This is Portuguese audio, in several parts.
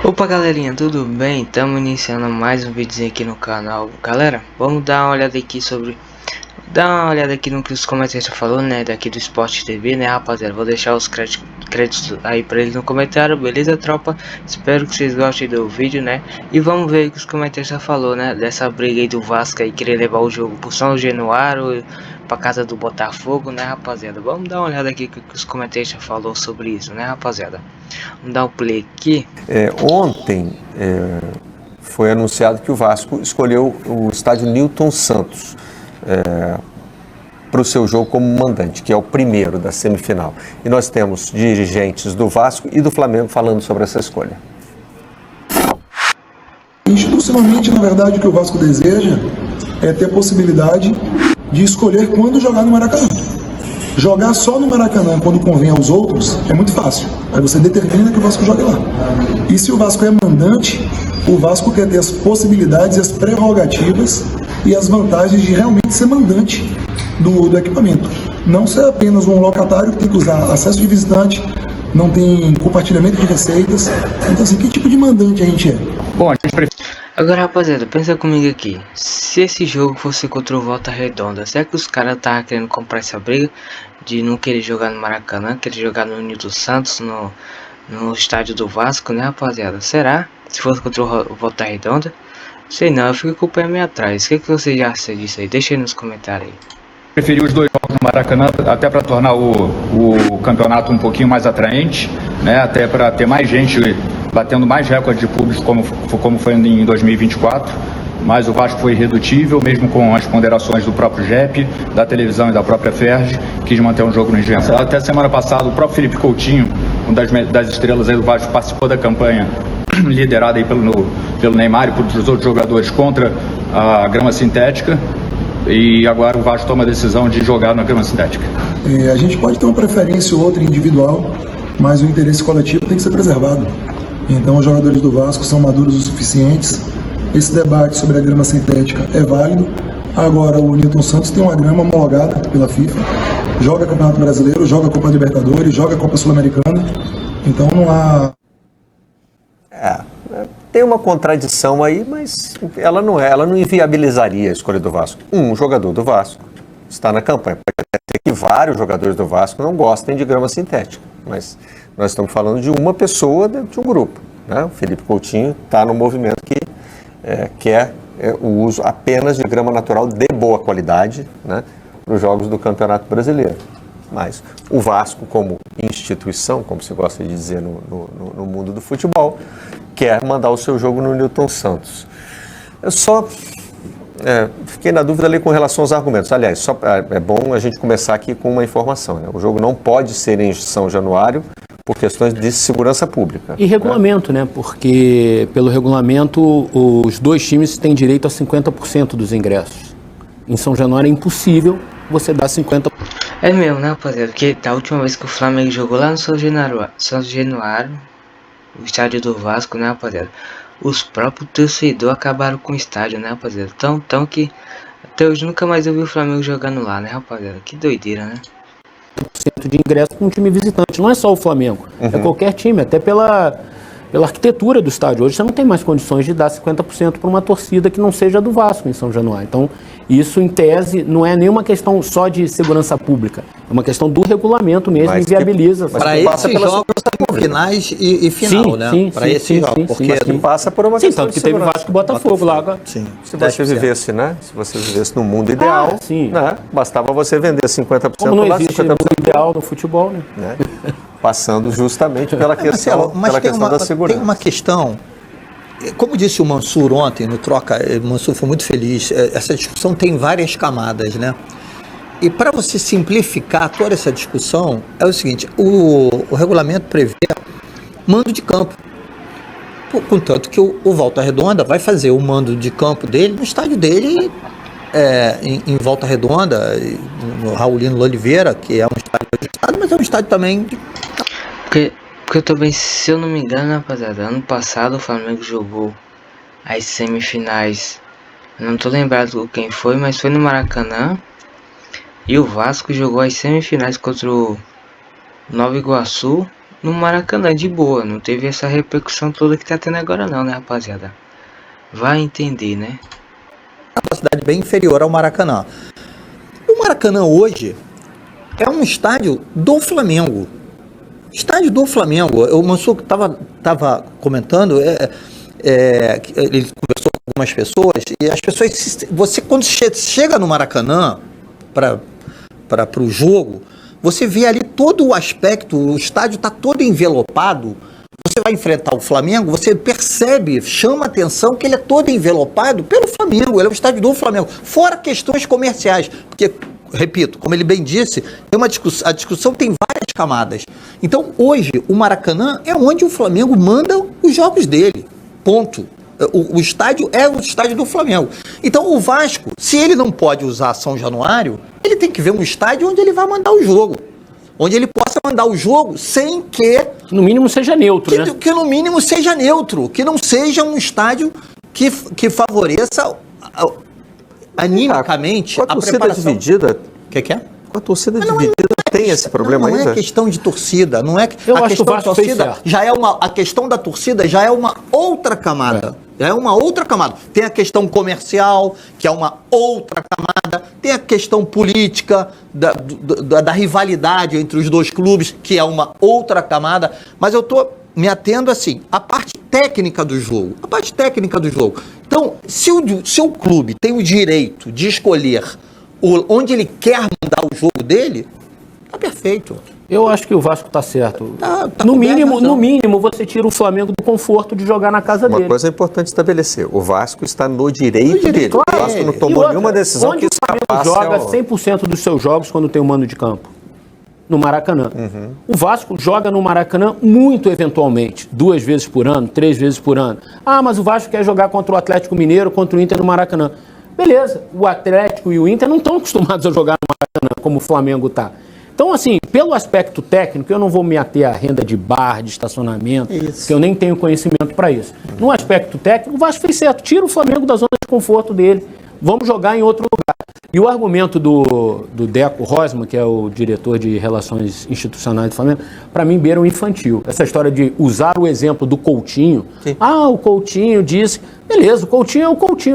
Opa galerinha, tudo bem? Estamos iniciando mais um vídeo aqui no canal. Galera, vamos dar uma olhada aqui no que os comentários falou, né, daqui do Sport TV, né, rapaziada. Vou deixar os créditos aí pra eles no comentário, beleza, tropa? Espero que vocês gostem do vídeo, né? E vamos ver o que os comentários falou, né, dessa briga aí do Vasco aí, querer levar o jogo pro São Januário, pra casa do Botafogo, né, rapaziada? Vamos dar uma olhada aqui que os comentários falou sobre isso, né, rapaziada? Vamos dar um play aqui. Ontem foi anunciado que o Vasco escolheu o estádio Newton Santos para o seu jogo como mandante, que é o primeiro da semifinal. E nós temos dirigentes do Vasco e do Flamengo falando sobre essa escolha. Institucionalmente, na verdade, o que o Vasco deseja é ter a possibilidade de escolher quando jogar no Maracanã. Jogar só no Maracanã quando convém aos outros é muito fácil. Aí você determina que o Vasco jogue lá. E se o Vasco é mandante, o Vasco quer ter as possibilidades, as prerrogativas e as vantagens de realmente ser mandante do equipamento. Não ser apenas um locatário que tem que usar acesso de visitante, não tem compartilhamento de receitas. Então assim, que tipo de mandante a gente é? Bom, a gente prefere... Agora, rapaziada, pensa comigo aqui. Se esse jogo fosse contra o Volta Redonda, será que os caras estavam querendo comprar essa briga de não querer jogar no Maracanã, querer jogar no Newton Santos, no estádio do Vasco, né, rapaziada? Será? Se fosse contra o Volta Redonda? Sei não, eu fico com o pé meio atrás. O que você já acha disso aí? Deixa aí nos comentários aí. Preferi os dois jogos no Maracanã, até para tornar o campeonato um pouquinho mais atraente, né? Até para ter mais gente batendo mais recorde de público, como foi em 2024. Mas o Vasco foi irredutível, mesmo com as ponderações do próprio JEP, da televisão e da própria Ferdi, quis manter um jogo no Engenhão. Até semana passada, o próprio Felipe Coutinho, das estrelas aí do Vasco, participou da campanha liderada aí pelo Neymar e por outros jogadores contra a grama sintética. E agora o Vasco toma a decisão de jogar na grama sintética. A gente pode ter uma preferência ou outra individual, mas o interesse coletivo tem que ser preservado. Então os jogadores do Vasco são maduros o suficientes. Esse debate sobre a grama sintética é válido. Agora o Newton Santos tem uma grama homologada pela FIFA, joga Campeonato Brasileiro, joga Copa Libertadores, joga Copa Sul-Americana. Então não há... Tem uma contradição aí, mas ela não inviabilizaria a escolha do Vasco. Um jogador do Vasco está na campanha. Pode até ter que vários jogadores do Vasco não gostem de grama sintética, mas nós estamos falando de uma pessoa dentro de um grupo, né? O Felipe Coutinho está no movimento que quer o uso apenas de grama natural de boa qualidade, né, para os jogos do Campeonato Brasileiro. Mas o Vasco, como instituição, como se gosta de dizer no mundo do futebol, quer mandar o seu jogo no Newton Santos. Eu só fiquei na dúvida ali com relação aos argumentos. Aliás, é bom a gente começar aqui com uma informação, né? O jogo não pode ser em São Januário por questões de segurança pública. E regulamento, né? Porque pelo regulamento os dois times têm direito a 50% dos ingressos. Em São Januário é impossível você dar 50%. É mesmo, né, rapaziada? Porque da última vez que o Flamengo jogou lá no São Januário, o estádio do Vasco, né, rapaziada? Os próprios torcedores acabaram com o estádio, né, rapaziada? Tão que até hoje nunca mais eu vi o Flamengo jogando lá, né, rapaziada? Que doideira, né? De ingresso para um time visitante, não é só o Flamengo, é qualquer time, até pela arquitetura do estádio. Hoje você não tem mais condições de dar 50% para uma torcida que não seja do Vasco em São Januário. Então, isso em tese não é nenhuma questão só de segurança pública, é uma questão do regulamento mesmo, e viabiliza. Para esses jogos finais e final, sim, né? Para esses jogos, porque passa por uma questão tanto que teve Vasco e Botafogo lá agora. Sim. Se você vivesse, né? Se você vivesse no mundo ideal, né? Bastava você vender 50% Como não lá, existe 50% mundo ideal no futebol, né? Passando justamente pela questão, da segurança. Tem uma questão, como disse o Mansur ontem no Troca, o Mansur foi muito feliz, essa discussão tem várias camadas, né? E para você simplificar toda essa discussão, é o seguinte, o regulamento prevê mando de campo. Contanto que o Volta Redonda vai fazer o mando de campo dele no estádio dele, em Volta Redonda, no Raulino Oliveira, que é um estádio registrado, mas é um estádio também... Porque eu também, se eu não me engano, rapaziada, ano passado o Flamengo jogou as semifinais, eu não tô lembrado quem foi, mas foi no Maracanã. E o Vasco jogou as semifinais contra o Nova Iguaçu no Maracanã de boa, não teve essa repercussão toda que tá tendo agora não, né, rapaziada? Vai entender, né? Capacidade bem inferior ao Maracanã. O Maracanã hoje é um estádio do Flamengo. Estádio do Flamengo. O Mansur estava comentando, ele conversou com algumas pessoas, e as pessoas, você quando chega no Maracanã para o jogo, você vê ali todo o aspecto, o estádio está todo envelopado. Você vai enfrentar o Flamengo, você percebe, chama a atenção que ele é todo envelopado pelo Flamengo, ele é o estádio do Flamengo, fora questões comerciais, porque, repito, como ele bem disse, a discussão tem várias camadas. Então, hoje, o Maracanã é onde o Flamengo manda os jogos dele, ponto. O estádio é o estádio do Flamengo. Então, o Vasco, se ele não pode usar São Januário, ele tem que ver um estádio onde ele vai mandar o jogo. Onde ele possa mandar o jogo sem que no mínimo seja neutro, né? Que no mínimo seja neutro, que não seja um estádio que favoreça animicamente com a torcida preparação. Dividida. O que é? Com a torcida dividida tem esse problema ainda? ainda? Não é questão de torcida, não é Eu a acho que o questão da Vasco fez torcida certo. já é a questão da torcida já é uma outra camada. Já é uma outra camada. Tem a questão comercial, que é uma outra camada. Tem a questão política, da rivalidade entre os dois clubes, que é uma outra camada. Mas eu estou me atendo, assim, à parte técnica do jogo. A parte técnica do jogo. Então, se o clube tem o direito de escolher onde ele quer mandar o jogo dele, tá perfeito. Eu acho que o Vasco tá certo. Tá no coberto, mínimo, você tira o Flamengo do conforto de jogar na casa Uma dele. coisa é importante estabelecer, o Vasco está no direito dele. claro. O Vasco não E tomou outra, nenhuma decisão onde que o Flamengo escapasse joga 100% dos seus jogos quando tem o mando de campo? No Maracanã. O Vasco joga no Maracanã muito eventualmente, 2 vezes por ano, 3 vezes por ano. Ah, mas o Vasco quer jogar contra o Atlético Mineiro, contra o Inter no Maracanã. Beleza, o Atlético e o Inter não estão acostumados a jogar no Maracanã como o Flamengo está. Então, assim, pelo aspecto técnico, eu não vou me ater à renda de bar, de estacionamento, porque eu nem tenho conhecimento para isso. No aspecto técnico, o Vasco fez certo. Tira o Flamengo da zona de conforto dele. Vamos jogar em outro lugar. E o argumento do Deco Rosman, que é o diretor de Relações Institucionais do Flamengo, para mim beira um infantil. Essa história de usar o exemplo do Coutinho. Sim. Ah, o Coutinho disse... Beleza, o Coutinho,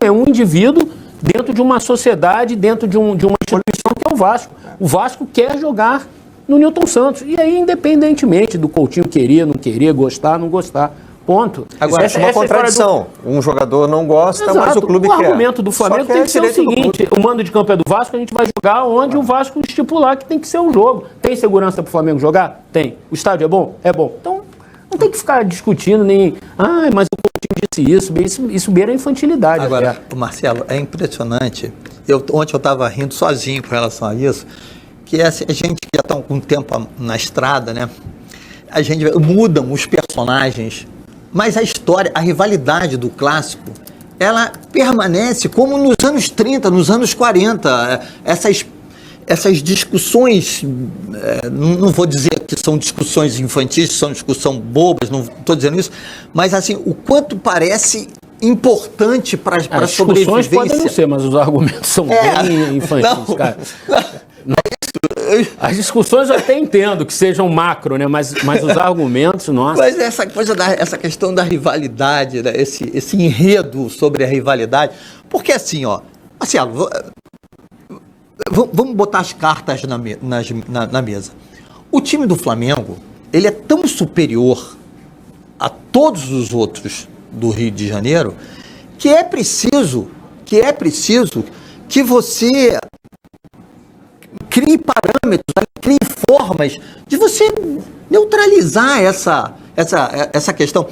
é um indivíduo dentro de uma sociedade, dentro de uma instituição que é o Vasco. O Vasco quer jogar no Newton Santos. E aí, independentemente do Coutinho querer, não querer, gostar, não gostar, ponto. Agora, essa é uma contradição. Um jogador não gosta, Exato. mas o clube quer. quer. O argumento do Flamengo tem que ser o seguinte: o mando de campo é do Vasco, a gente vai jogar onde o Vasco estipular que tem que ser o jogo. Tem segurança para o Flamengo jogar? Tem. O estádio é bom? É bom. Então, não tem que ficar discutindo nem... Ah, mas o Coutinho disse isso beira a infantilidade. Agora, Marcelo, é impressionante. Ontem eu estava rindo sozinho com relação a isso, que a gente que já está com um tempo na estrada, né? A gente mudam os personagens, mas a história, a rivalidade do clássico, ela permanece como nos anos 30, nos anos 40. Essas discussões, não vou dizer que são discussões infantis, são discussões bobas, não estou dizendo isso, mas assim, o quanto parece importante para a sobrevivência. As discussões podem não ser, mas os argumentos são bem infantis, cara. As discussões eu até entendo que sejam macro, né? Mas os argumentos, nossa. Mas essa coisa essa questão da rivalidade, né? esse enredo sobre a rivalidade, porque assim, ó, Marcelo, vamos botar as cartas na mesa. O time do Flamengo, ele é tão superior a todos os outros do Rio de Janeiro que é preciso que você crie parâmetros, crie formas de você neutralizar essa questão.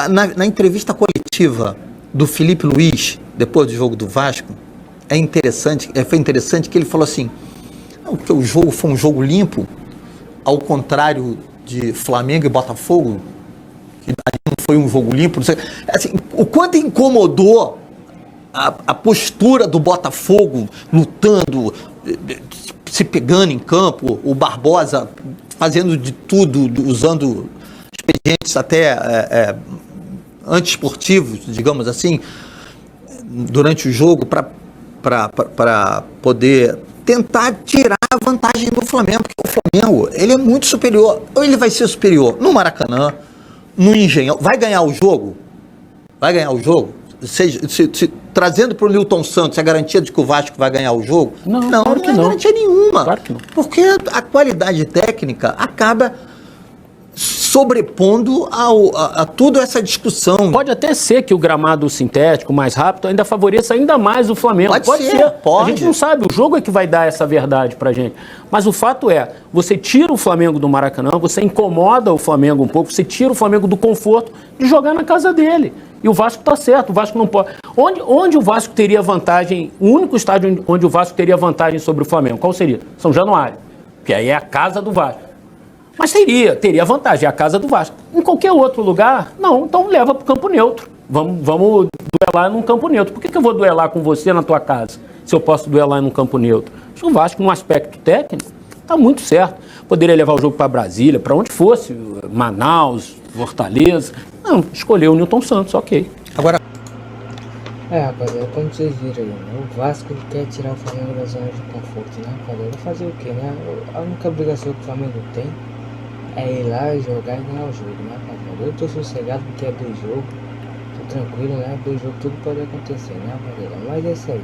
Na entrevista coletiva do Felipe Luiz, depois do jogo do Vasco, foi interessante que ele falou assim, que o jogo foi um jogo limpo, ao contrário de Flamengo e Botafogo, que não foi um jogo limpo, não sei, assim, o quanto incomodou a postura do Botafogo lutando, se pegando em campo, o Barbosa fazendo de tudo, usando expedientes até antiesportivos, digamos assim, durante o jogo para poder tentar tirar a vantagem do Flamengo, porque o Flamengo, ele é muito superior. Ou ele vai ser superior no Maracanã, no Engenhão. Vai ganhar o jogo? Vai ganhar o jogo? Trazendo para o Nilton Santos a garantia de que o Vasco vai ganhar o jogo? Não, claro que não é não. garantia nenhuma. Claro que não. Porque a qualidade técnica acaba sobrepondo a toda essa discussão. Pode até ser que o gramado sintético mais rápido ainda favoreça ainda mais o Flamengo. Pode ser. A gente não sabe, o jogo é que vai dar essa verdade pra gente. Mas o fato é, você tira o Flamengo do Maracanã, você incomoda o Flamengo um pouco, você tira o Flamengo do conforto de jogar na casa dele. E o Vasco tá certo, o Vasco não pode. Onde o Vasco teria vantagem, o único estádio onde o Vasco teria vantagem sobre o Flamengo, qual seria? São Januário, que aí é a casa do Vasco. Mas teria vantagem, é a casa do Vasco. Em qualquer outro lugar, não, então leva para o campo neutro. Vamos duelar num campo neutro. Por que eu vou duelar com você na tua casa, se eu posso duelar num campo neutro? Acho que o Vasco, num aspecto técnico, está muito certo. Poderia levar o jogo para Brasília, para onde fosse, Manaus, Fortaleza. Não, escolheu o Nilton Santos, ok. Agora, rapaziada, como vocês viram aí, né? O Vasco quer tirar o Flamengo da zona de conforto, né, rapaziada? Fazer o quê, né? A única obrigação que o Flamengo tem é ir lá jogar e ganhar o jogo, né, rapaziada? Eu tô sossegado porque é 2 jogos, tô tranquilo, né? 2 jogos tudo pode acontecer, né, rapaziada? Mas é isso aí.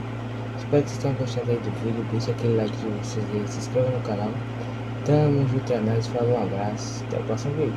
Espero que vocês tenham gostado aí do vídeo. Deixa aquele like de vocês aí, se inscreva no canal. Tamo junto, é nóis, falou, um abraço, até o próximo vídeo.